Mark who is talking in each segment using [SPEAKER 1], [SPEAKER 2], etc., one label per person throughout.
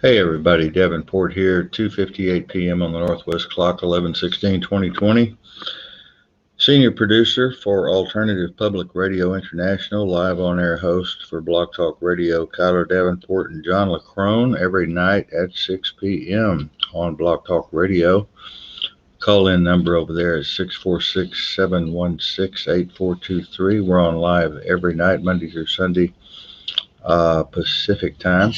[SPEAKER 1] Hey everybody, Davenport here, 2:58 p.m. on the Northwest clock, 11/16/2020. Senior producer for Alternative Public Radio International, live on-air host for Blog Talk Radio, Kiler Davenport and John LaCrone, every night at 6 p.m. on Blog Talk Radio. Call-in number over there is 646-716-8423. We're on live every night, Monday through Sunday, Pacific time.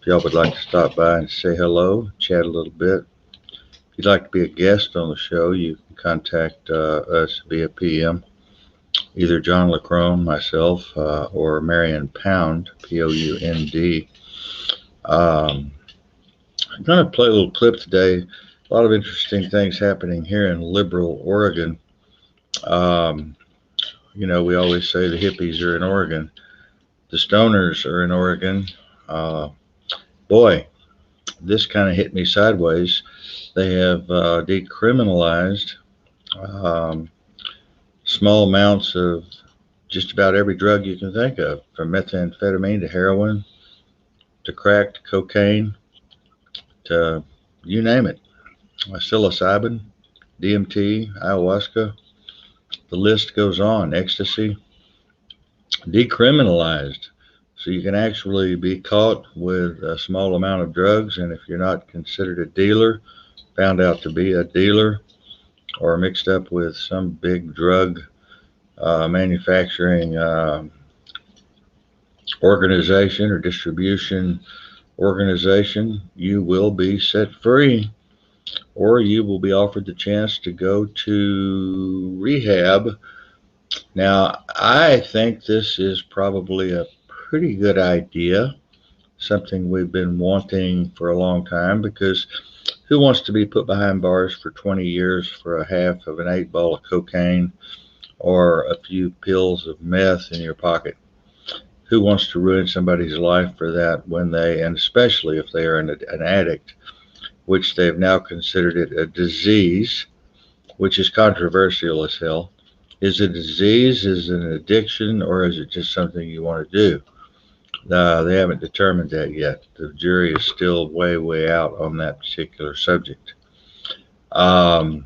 [SPEAKER 1] If y'all would like to stop by and say hello, chat a little bit. If you'd like to be a guest on the show, you can contact us via PM, either John LaCrone, myself, or Marion Pound, Pound. I'm going to play a little clip today. A lot of interesting things happening here in liberal Oregon. We always say the hippies are in Oregon. The stoners are in Oregon. Boy, this kind of hit me sideways. They have decriminalized small amounts of just about every drug you can think of, from methamphetamine to heroin to crack to cocaine to you name it. Psilocybin, DMT, ayahuasca, the list goes on, ecstasy, decriminalized. So you can actually be caught with a small amount of drugs, and if you're not considered a dealer, found out to be a dealer, or mixed up with some big drug manufacturing organization or distribution organization, you will be set free, or you will be offered the chance to go to rehab. Now, I think this is probably a pretty good idea, something we've been wanting for a long time, because who wants to be put behind bars for 20 years for a half of an 8-ball of cocaine or a few pills of meth in your pocket? Who wants to ruin somebody's life for that and especially if they are an addict, which they've now considered it a disease, which is controversial as hell. Is it a disease, is it an addiction, or is it just something you want to do? They haven't determined that yet. The jury is still way out on that particular subject. Of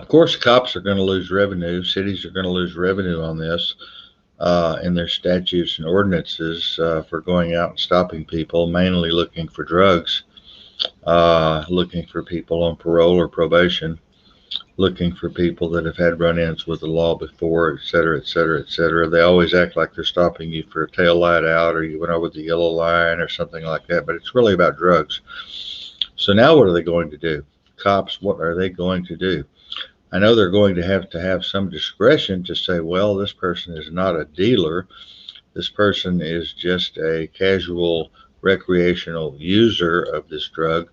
[SPEAKER 1] course, cops are going to lose revenue. Cities are going to lose revenue on this in their statutes and ordinances for going out and stopping people, mainly looking for drugs, looking for people on parole or probation, looking for people that have had run-ins with the law before, et cetera, et cetera, et cetera. They always act like they're stopping you for a tail light out, or you went over the yellow line or something like that, but it's really about drugs. So now what are they going to do? Cops, what are they going to do? I know they're going to have some discretion to say, well, this person is not a dealer. This person is just a casual recreational user of this drug.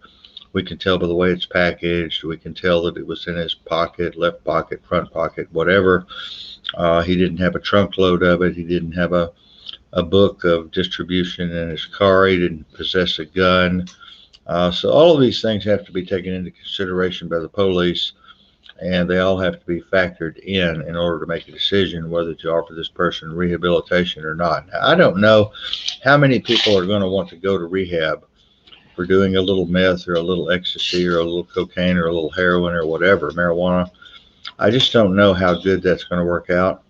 [SPEAKER 1] We can tell by the way it's packaged. We can tell that it was in his pocket, left pocket, front pocket, whatever. He didn't have a trunk load of it. He didn't have a book of distribution in his car. He didn't possess a gun. So all of these things have to be taken into consideration by the police, and they all have to be factored in order to make a decision whether to offer this person rehabilitation or not. Now, I don't know how many people are going to want to go to rehab for doing a little meth or a little ecstasy or a little cocaine or a little heroin or whatever, marijuana. I just don't know how good that's going to work out.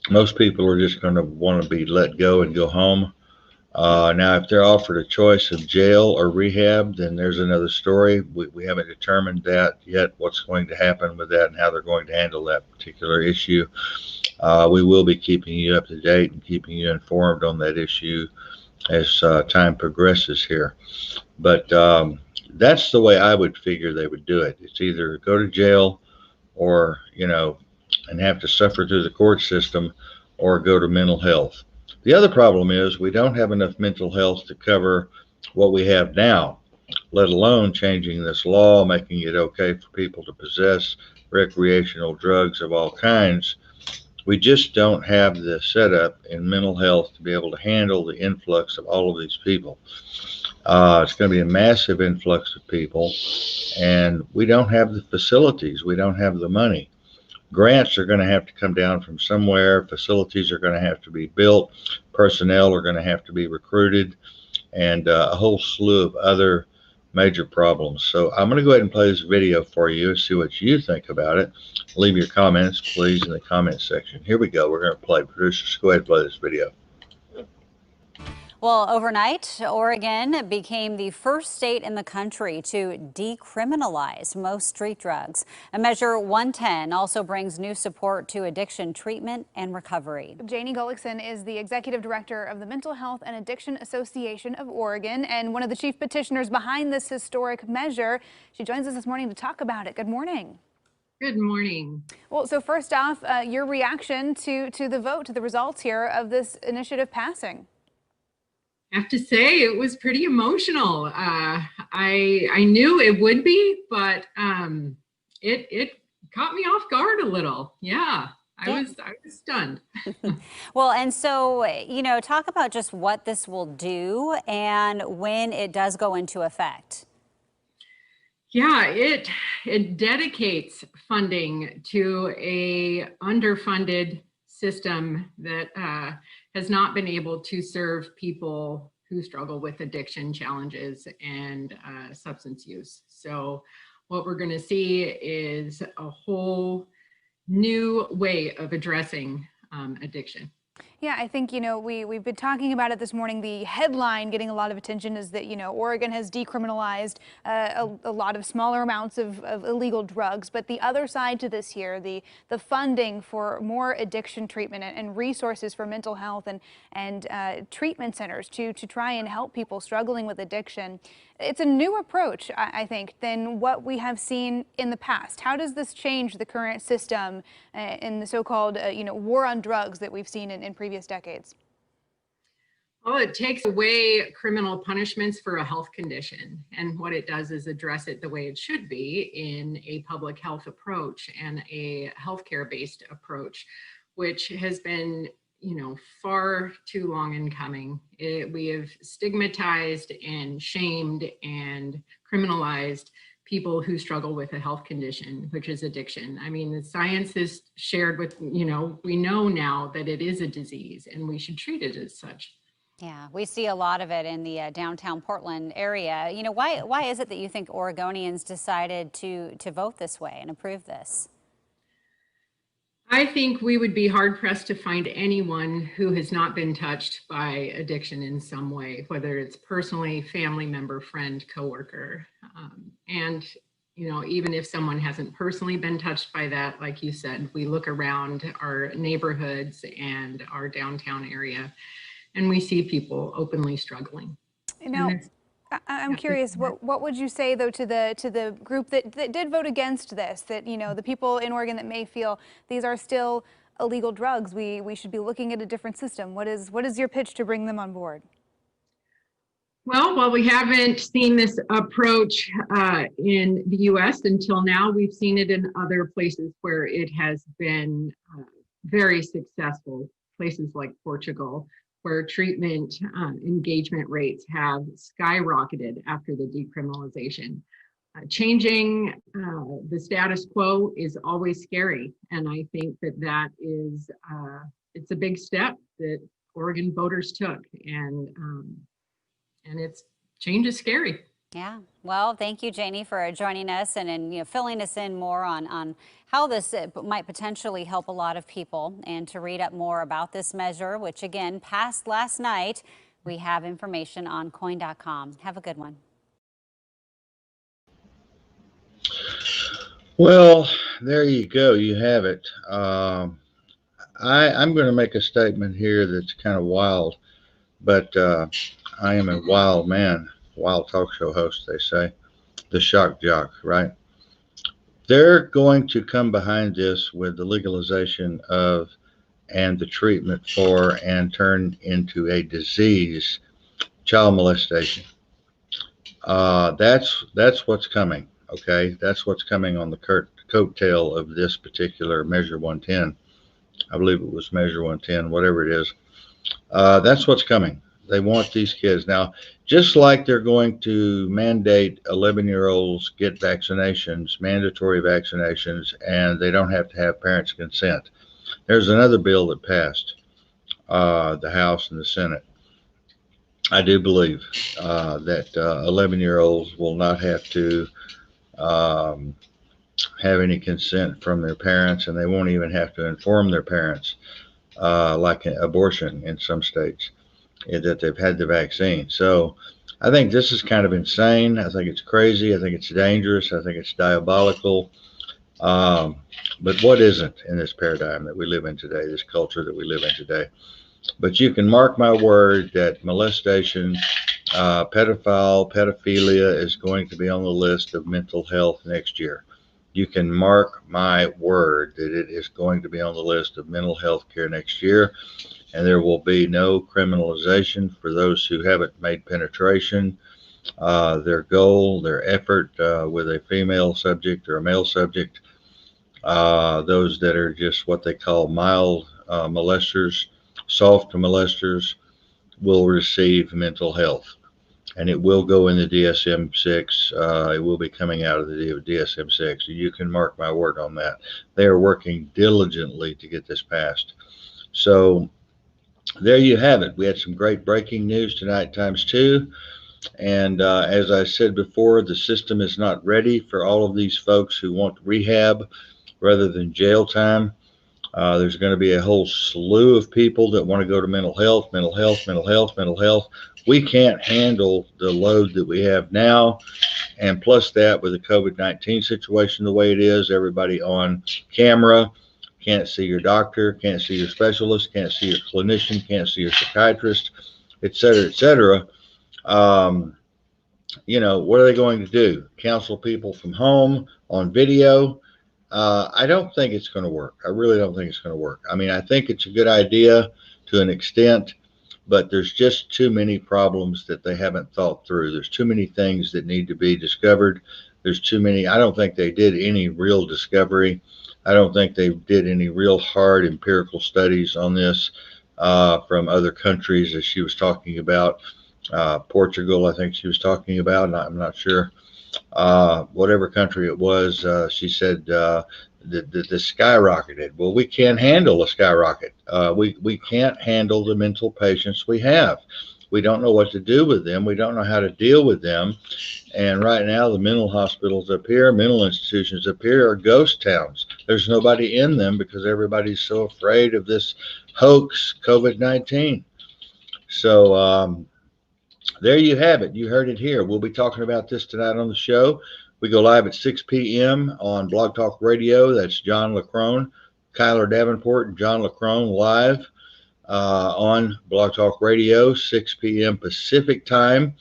[SPEAKER 1] Most people are just going to want to be let go and go home. Now, if they're offered a choice of jail or rehab, then there's another story. We haven't determined that yet, what's going to happen with that and how they're going to handle that particular issue. We will be keeping you up to date and keeping you informed on that issue as time progresses here. But that's the way I would figure they would do it. It's either go to jail or, and have to suffer through the court system, or go to mental health. The other problem is we don't have enough mental health to cover what we have now, let alone changing this law, making it okay for people to possess recreational drugs of all kinds. We just don't have the setup in mental health to be able to handle the influx of all of these people. It's going to be a massive influx of people, and we don't have the facilities. We don't have the money. Grants are going to have to come down from somewhere. Facilities are going to have to be built. Personnel are going to have to be recruited. and a whole slew of other major problems. So I'm going to go ahead and play this video for you and see what you think about it. Leave your comments, please, in the comment section. Here we go. We're going to play. Producers, go ahead and play this video.
[SPEAKER 2] Well, overnight, Oregon became the first state in the country to decriminalize most street drugs. A Measure 110 also brings new support to addiction treatment and recovery.
[SPEAKER 3] Janie Gullickson is the executive director of the Mental Health and Addiction Association of Oregon and one of the chief petitioners behind this historic measure. She joins us this morning to talk about it. Good morning.
[SPEAKER 4] Good morning.
[SPEAKER 3] Well, so first off, your reaction to the vote, to the results here of this initiative passing.
[SPEAKER 4] I have to say it was pretty emotional. I knew it would be, but it caught me off guard a little. Yeah, I was stunned.
[SPEAKER 2] Well, and so, you know, talk about just what this will do and when it does go into effect.
[SPEAKER 4] Yeah, it dedicates funding to a underfunded system that has not been able to serve people who struggle with addiction challenges and substance use. So what we're going to see is a whole new way of addressing addiction.
[SPEAKER 3] Yeah, I think, you know, we've been talking about it this morning. The headline getting a lot of attention is that, you know, Oregon has decriminalized a lot of smaller amounts of illegal drugs. But the other side to this here, the funding for more addiction treatment and resources for mental health and treatment centers to try and help people struggling with addiction. It's a new approach, I think, than what we have seen in the past. How does this change the current system in the so-called, you know, war on drugs that we've seen in previous decades?
[SPEAKER 4] Well, it takes away criminal punishments for a health condition. And what it does is address it the way it should be in a public health approach and a healthcare-based approach, which has been, you know, far too long in coming. We have stigmatized and shamed and criminalized people who struggle with a health condition, which is addiction. I mean, the science is shared with, you know, we know now that it is a disease and we should treat it as such.
[SPEAKER 2] Yeah, we see a lot of it in the downtown Portland area. You know, why is it that you think Oregonians decided to vote this way and approve this?
[SPEAKER 4] I think we would be hard pressed to find anyone who has not been touched by addiction in some way, whether it's personally, family member, friend, coworker. And, you know, even if someone hasn't personally been touched by that, like you said, we look around our neighborhoods and our downtown area and we see people openly struggling.
[SPEAKER 3] You know, I'm curious, what would you say, though, to the group that did vote against this, that, you know, the people in Oregon that may feel these are still illegal drugs, we should be looking at a different system? What is your pitch to bring them on board?
[SPEAKER 4] Well, while we haven't seen this approach in the U.S. until now, we've seen it in other places where it has been very successful, places like Portugal, where treatment engagement rates have skyrocketed after the decriminalization. Changing the status quo is always scary. And I think that is, it's a big step that Oregon voters took. And it's change is scary.
[SPEAKER 2] Yeah. Well, thank you, Janie, for joining us and you know, filling us in more on how this might potentially help a lot of people. And to read up more about this measure, which again passed last night, we have information on coin.com. Have a good one.
[SPEAKER 1] Well, there you go. You have it. I'm going to make a statement here that's kind of wild, but I am a wild man, wild talk show host, they say, the shock jock, right? They're going to come behind this with the legalization of and the treatment for and turn into a disease, child molestation. That's what's coming. Okay, that's what's coming on the coattail of this particular Measure 110. I believe it was Measure 110, whatever it is. That's what's coming. They want these kids. Now, just like they're going to mandate 11-year-olds get vaccinations, mandatory vaccinations, and they don't have to have parents' consent. There's another bill that passed the House and the Senate I do believe that 11-year-olds will not have to um, have any consent from their parents, and they won't even have to inform their parents, like abortion in some states, that they've had the vaccine. So I think this is kind of insane. I think it's crazy. I think it's dangerous. I think it's diabolical. Um, but what isn't in this paradigm that we live in today, this culture that we live in today? But you can mark my word that molestation, pedophilia is going to be on the list of mental health next year. You can mark my word that it is going to be on the list of mental health care next year, and there will be no criminalization for those who haven't made penetration their goal, their effort with a female subject or a male subject. Those that are just what they call mild molesters, soft molesters, will receive mental health. And it will go in the DSM-6. It will be coming out of the DSM-6. You can mark my word on that. They are working diligently to get this passed. So there you have it. We had some great breaking news tonight, times two. And as I said before, the system is not ready for all of these folks who want rehab rather than jail time. There's going to be a whole slew of people that want to go to mental health, mental health, mental health, mental health. We can't handle the load that we have now. And plus that, with the COVID-19 situation the way it is, everybody on camera, can't see your doctor, can't see your specialist, can't see your clinician, can't see your psychiatrist, et cetera, et cetera. What are they going to do? Counsel people from home on video? I don't think it's going to work. I really don't think it's going to work. I mean, I think it's a good idea to an extent, but there's just too many problems that they haven't thought through. There's too many things that need to be discovered. There's too many. I don't think they did any real discovery. I don't think they did any real hard empirical studies on this from other countries, as she was talking about. Portugal, I think she was talking about, and I'm not sure. Whatever country it was, she said the skyrocketed. Well, we can't handle a skyrocket. We can't handle the mental patients we have. We don't know what to do with them. We don't know how to deal with them. And right now, the mental hospitals up here, mental institutions up here are ghost towns. There's nobody in them because everybody's so afraid of this hoax, COVID-19. So, there you have it. You heard it here. We'll be talking about this tonight on the show. We go live at 6 p.m. on Blog Talk Radio. That's John LaCrone, Kiler Davenport, and John LaCrone live on Blog Talk Radio, 6 p.m. Pacific time.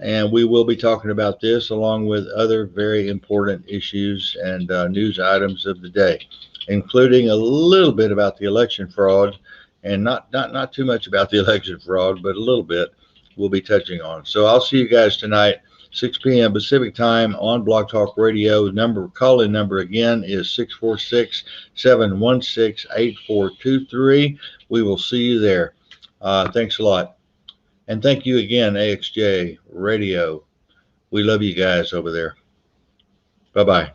[SPEAKER 1] And we will be talking about this along with other very important issues and news items of the day, including a little bit about the election fraud, and not too much about the election fraud, but a little bit we'll be touching on. So I'll see you guys tonight, 6 p.m. Pacific time on Blog Talk Radio. Call-in number again is 646-716-8423. We will see you there. Thanks a lot. And thank you again, AXJ Radio. We love you guys over there. Bye-bye.